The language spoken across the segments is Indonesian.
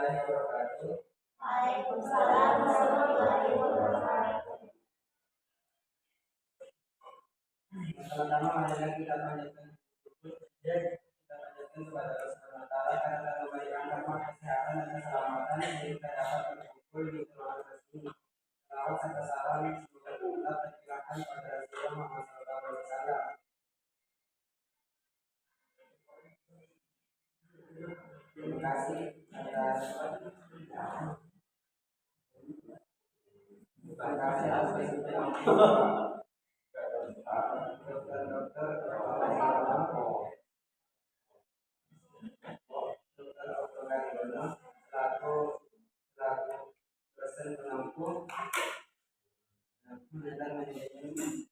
warahmatullahi wabarakatuh. Waalaikumsalam warahmatullahi wabarakatuh. Pertama, marilah kita panjatkan kita panjatkan kepada Allah Subhanahu wa Ta'ala karena telah memberikan rahmat kesehatan dan keselamatan yang kita dapat berkumpul di ruangan ini. Selawat serta salam semoga kita tercurahkan pada Rasulullah Muhammad SAW. Terima kasih atas dokter dosen penampung dan manajemen.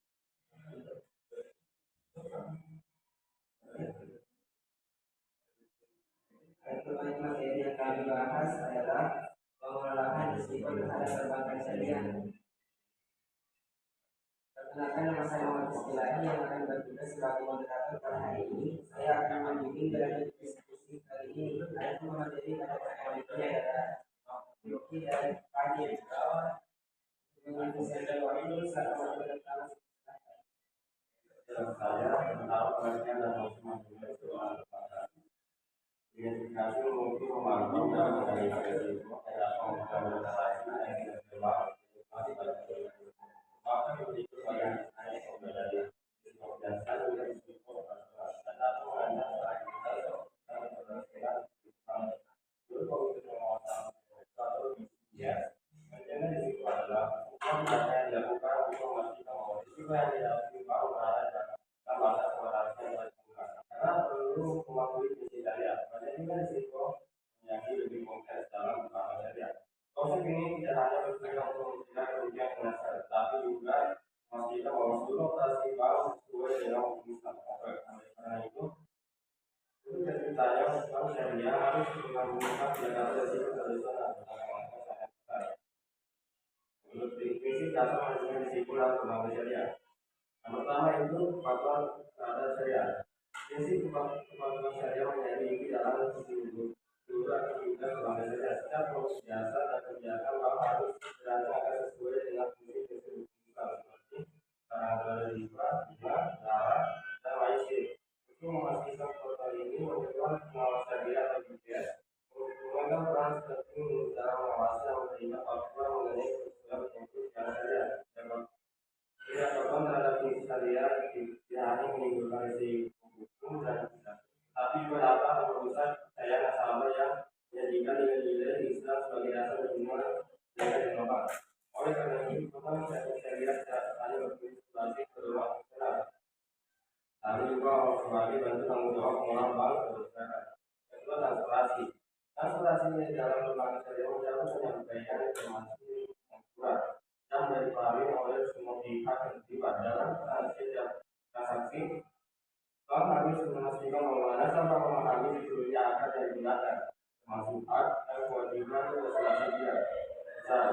Materi yang kami bahas adalah pengelolaan risiko terhadap perbankan syariah. Perkenalkan, nama saya Muhammad Istilahi yang akan bertugas sebagai moderator pada hari ini. Saya akan membimbing dalam diskusi kali ini. Ada materi pada pertemuan ini adalah Yogi dari Pagi. Dengan saya waktu saya berkata saya tentang pengertian dan maksudnya soal identifikasi untuk memantau dan mengendalikan risiko pada pengembangan lain yang tidak terbawa bahkan begitu banyak yang dari risiko dan satu risiko dan atau hanya selain kita dan berhasil untuk menguasai satu ya menjaga risiko adalah upaya yang dilakukan untuk memastikan bahwa risiko yang dihadapi baru berada dalam batas toleransi yang ditentukan. Karena perlu mematuhi prinsip syariat, manajemen risiko menjadi lebih kompleks dalam penerapan syariat. Konsep ini tidak hanya bertujuan untuk mencegah kerugian finansial, tetapi juga memastikan bahwa seluruh operasi bank sesuai dengan hukum Islam. Karena itu ceritanya bank syariah harus menggabungkan pendekatan risiko tradisional menurut prinsip dasar manajemen risiko dalam penerapan syariah. Yang pertama itu kepatuhan terhadap syariat. Prinsip kepatuhan syariah menjadi inti dalam seluruh aktivitas lembaga syariah. Setiap proses jasa dan kebijakan bank harus berjalan agar sesuai dengan prinsip Islam seperti barang riba, darah, dan lain. Untuk memastikan kepatuhan ini memerlukan pengawas syariah atau BPS. Memegang peran penting dalam mengawasi dan menerima fatwa mengenai kesesuaian bentuk syariah. Tidak korban terhadap prinsip syariah tidak hanya menimbulkan risiko hukum dan tidak, tapi juga dapat merusak kepercayaan nasabah yang menjadikan nilai-nilai Islam sebagai dasar hubungan dengan global. Oleh karena itu, korban syariah tidak hanya berprinsip sebagai pedoman fungsional, tapi juga sebagai bentuk tanggung jawab pengelola bank kebijakan. Kedua, transparansi. Transparansi dalam lembaga syariah mencakup penyampaian informasi yang akurat yang dipahami oleh semua pihak yang terlibat dalam transaksi. Bank harus memastikan bahwa nasabah memahami seluruhnya akad yang digunakan, termasuk hak dan kewajiban prestasi dia. Misal,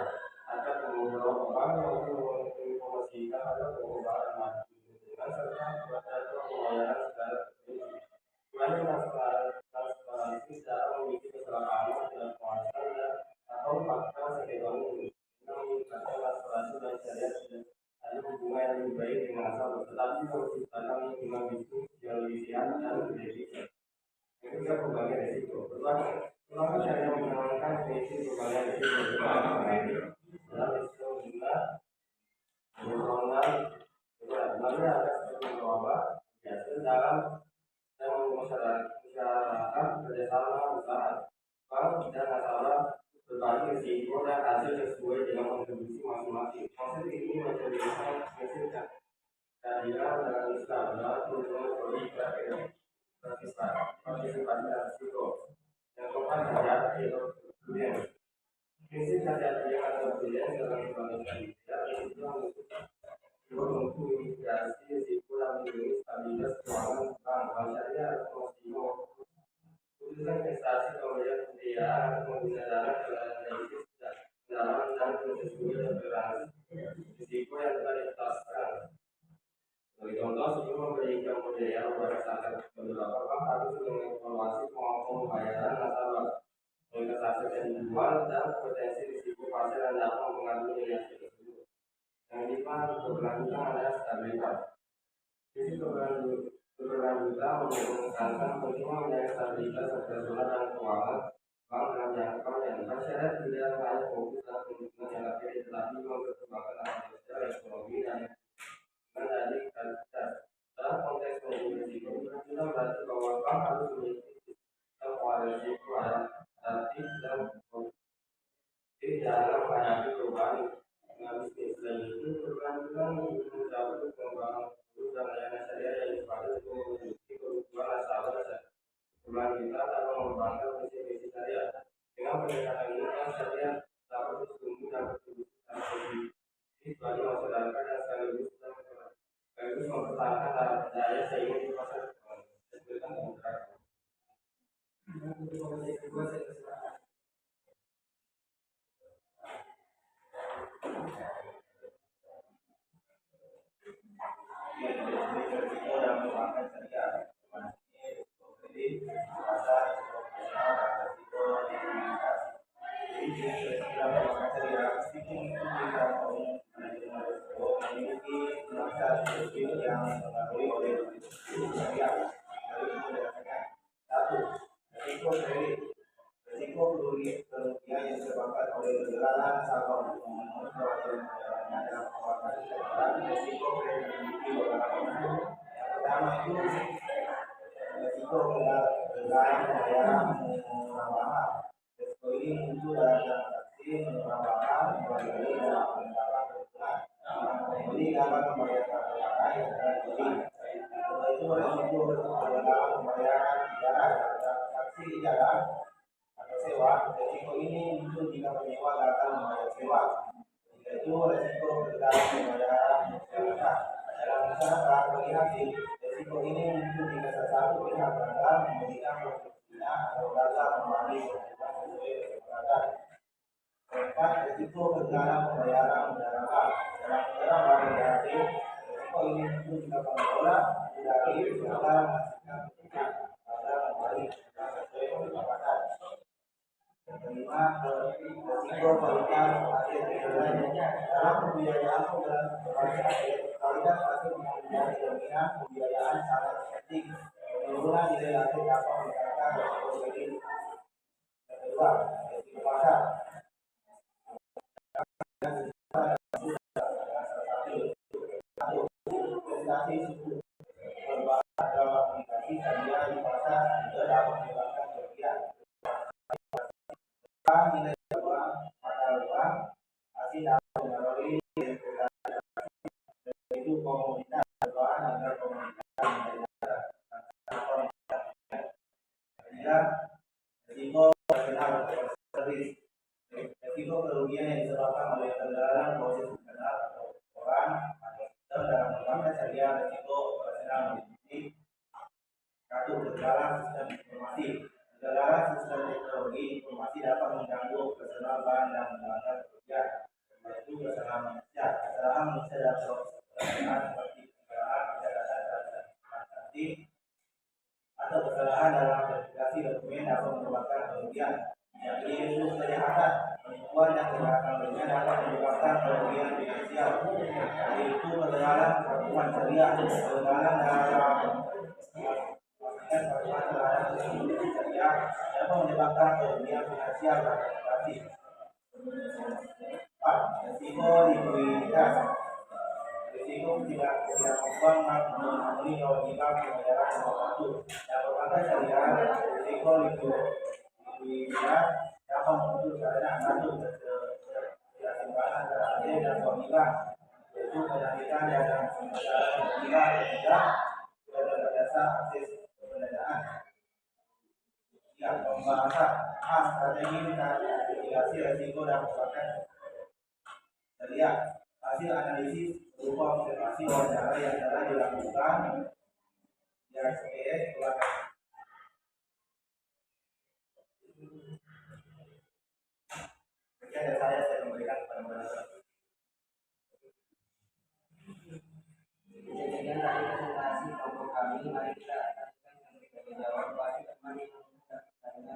akad pembayaran bank untuk menginformasikan ada pembayaran mati dengan serta jadwal pembayaran secara terperinci. Selain transparansi secara memiliki kesalahpahaman dan pengawasan dan atau fakta sekali yang meningkatkan transparansi dan syariat ada hubungan yang lebih baik dengan nasabah, tetapi menciptakan lingkungan bisnis yang lebih sehat dan lebih efisien. Yang ketiga, pembagian risiko. Lembaga syariah menjalankan prinsip pembagian risiko dalam risiko bunga, pemotongan, lembaga akan sebagai wabah biasa dalam dan mengusahakan kerjasama usaha bank dan nasabah berbagi risiko dan hasil sesuai dengan kontribusi masing-masing. Konsep ini menjadikan prinsip keadilan dan Islam dalam perubahan politik partisipasi dan risiko. Yang keempat, hati-hati atau prudent. Prinsip hati-hati atau prudent dalam perubahan politik itu untuk mitigasi risiko dan melindungi stabilitas keuangan bank syariah atau mestinya keputusan investasi pembelian pembiayaan atau penggunaan dana analisis dalam dan sesuai dengan toleransi risiko yang telah ditetapkan. Sebagai contoh, sebelum memberikan pembiayaan berdasarkan beberapa bank harus mengevaluasi kemampuan pembayaran nasabah, kualitas aset yang dijual, dan potensi risiko pasar yang dapat mempengaruhi nilai aset tersebut. Yang kelima, keberlanjutan adalah stabilitas. Sisi keberlanjutan menekankan pentingnya menjaga stabilitas operasional dan keuangan bank dalam jangka panjang. Masyarakat tidak hanya fokus pada keuntungan jangka pendek, tetapi mempertimbangkan aspek sosial, ekonomi, dan dari kualitas. Dalam konteks manajemen risiko, kita berarti bahwa bank harus memiliki sistem pengelolaan risiko adaptif dan produktif dalam menghadapi perubahan bisnis. Selain itu, keberlanjutan mencapai pengembangan produk dan layanan syariah yang dipakai untuk memiliki kebutuhan nasabah berlanjutan dalam mengembangkan visi syariah. Dengan pendekatan ini, bank syariah dapat bertumbuh dan berkontribusi secara positif bagi masyarakat dan sekaligus mempertahankan daya saing di pasar keuangan. Untuk komisi kedua saya persilakan. Risiko dalam keuangan syariah, kredit, pasar, operasional, dan risiko likuiditas. Jadi risiko dalam keuangan syariah, risiko itu tidak manajemen risiko memiliki masa risiko yang dipengaruhi oleh risiko syariah. Hal ini berdasarkan satu, risiko kredit. Risiko kerugian yang disebabkan oleh kegagalan nasabah untuk memenuhi kewajiban pembayarannya dalam keuangan syariah. Risiko kredit memiliki beberapa bentuk. Yang pertama itu risiko kegagalan pembayaran murah mahal. Risiko ini muncul dalam transaksi murah mahal mulai dalam penerapan keuntungan. Pembeli dapat membayarkan perkara yang telah dibeli. Kedua itu risiko kegagalan pembayaran ijarah dalam transaksi ijarah atau sewa. Risiko ini muncul jika penyewa gagal membayar sewa. Ketiga itu risiko kegagalan pembayaran musyawarah. Dalam musyawarah bagi hasil, risiko ini muncul jika salah satu pihak gagal memberikan kontribusinya atau gagal memahami kewajiban sesuai kesepakatan. Keempat, risiko kegagalan pembayaran mudarabah. Dalam mudarabah bagi hasil, risiko ini muncul jika pengelola dari gagal menghasilkan keuntungan gagal kembali sesuai kesepakatan. Yang kelima, risiko kualitas hasil pembiayaan. Dalam pembiayaan kualitas hasil menjadi dominan. Pembiayaan sangat penting. Penurunan nilai hasil dapat meningkatkan risiko kredit. Yang kedua, risiko pasar. Investasi suku berbahan dalam aplikasi syariah di pasar juga dapat menyebabkan kerugian. Nilai uang mata uang masih dapat mempengaruhi itu komunitas berbahan agar komunitas menjadi ketiga, risiko operasional servis. Risiko kerugian yang disebabkan oleh kegagalan proses internal atau orang atau sistem dalam perbankan syariah. Risiko operasional meliputi satu, kegagalan sistem informasi. Kegagalan sistem teknologi informasi dapat mengganggu operasional bank dan menyebabkan kerugian, yaitu kesalahan manusia. Kesalahan manusia dalam proses operasional seperti kesalahan pencatatan transaksi atau kesalahan dalam verifikasi dokumen dapat menyebabkan kerugian. Yang ketiga itu kejahatan. Penipuan dan kejahatan lainnya dapat menyebabkan kerugian finansial, yaitu kegagalan peraturan syariah, kegagalan dalam syariah dapat menyebabkan kerugian finansial dan administratif. 4. Risiko likuiditas. Risiko tidak membuat memenuhi kewajiban pembayaran nomor satu. Dalam perbankan syariah, risiko likuiditas dapat muncul karena satu, keseimbangan antara aset dan kewajiban, yaitu penerbitan dan pembayaran kewajiban. Ketiga, dasar akses pendanaan. Ya, pembahasan strategi mitigasi risiko dan perbankan syariah. Hasil analisis berupa observasi wawancara yang telah dilakukan di SPS belakang. Sekian dari saya memberikan kepada masyarakat. Demikian tadi presentasi kelompok kami. Mari kita lanjutkan dengan jawab bagi teman yang sudah bertanya.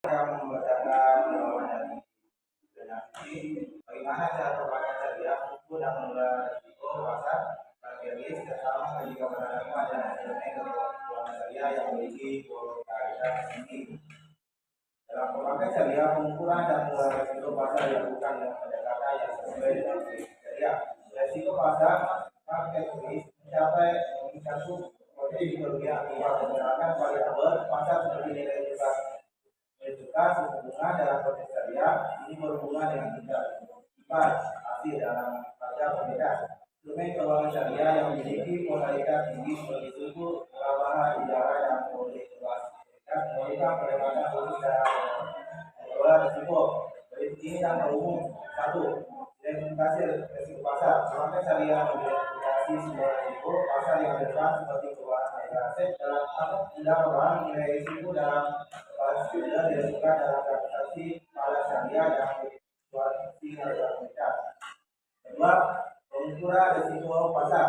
Yang membacakan jawaban dari bagaimana cara pemakai syariah untuk dan mengelola risiko pasar strategis terutama bagi penerapan dan instrumen keuangan syariah yang memiliki volatilitas tinggi. Dalam pemakai syariah, pengukuran dan mengelola risiko pasar dilakukan dengan pendekatan yang sesuai dengan syariah. Risiko pasar market risk mencakup potensi kerugian akibat menggunakan variabel pasar seperti nilai tukar suku bunga dalam konteks syariah ini berhubungan dengan tingkat 4 hasil dalam pada perbedaan instrumen keuangan syariah yang memiliki volatilitas tinggi seperti suku murabah ijarah dan kualitas memberikan pendekatan khusus dalam mengelola risiko. Berikut ini dan umum. 1. Identifikasi risiko pasar. Pemakai syariah mengidentifikasi sebuah risiko pasar yang relevan seperti keuangan aset dalam pendapat nilai risiko dalam sudah dilakukan dalam transaksi pada syariah dan situasi harga mereka. Kedua, pengukuran risiko pasar.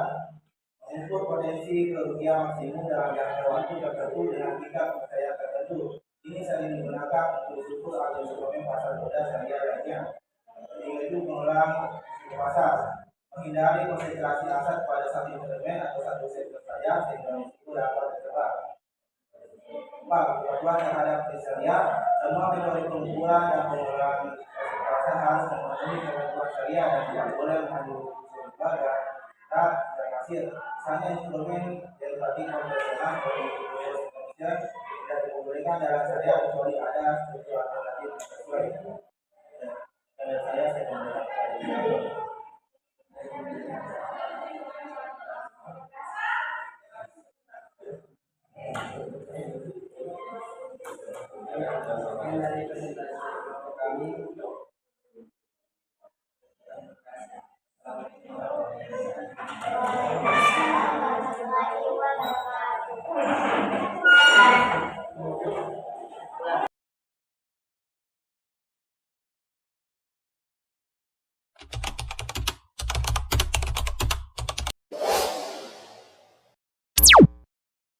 Mengukur potensi kerugian maksimum dalam jangka waktu tertentu dengan tingkat kepercayaan tertentu. Ini sering digunakan untuk ukur atau instrumen pasar modal syariah lainnya. Ketiga itu mengulang risiko pasar. Menghindari konsentrasi aset pada satu instrumen atau satu sektor saja sehingga risiko dapat tersebar. 4. Kepatuhan terhadap syariah. Semua metode pengukuran dan pengelolaan pasar harus memenuhi ketentuan syariah dan tidak boleh mengandung unsur lembaga dan hasil. Misalnya instrumen derivatif konvensional seperti option tidak diperbolehkan dalam syariah kecuali ada struktur alternatif sesuai. Dan saya menggunakan dari presentasi kami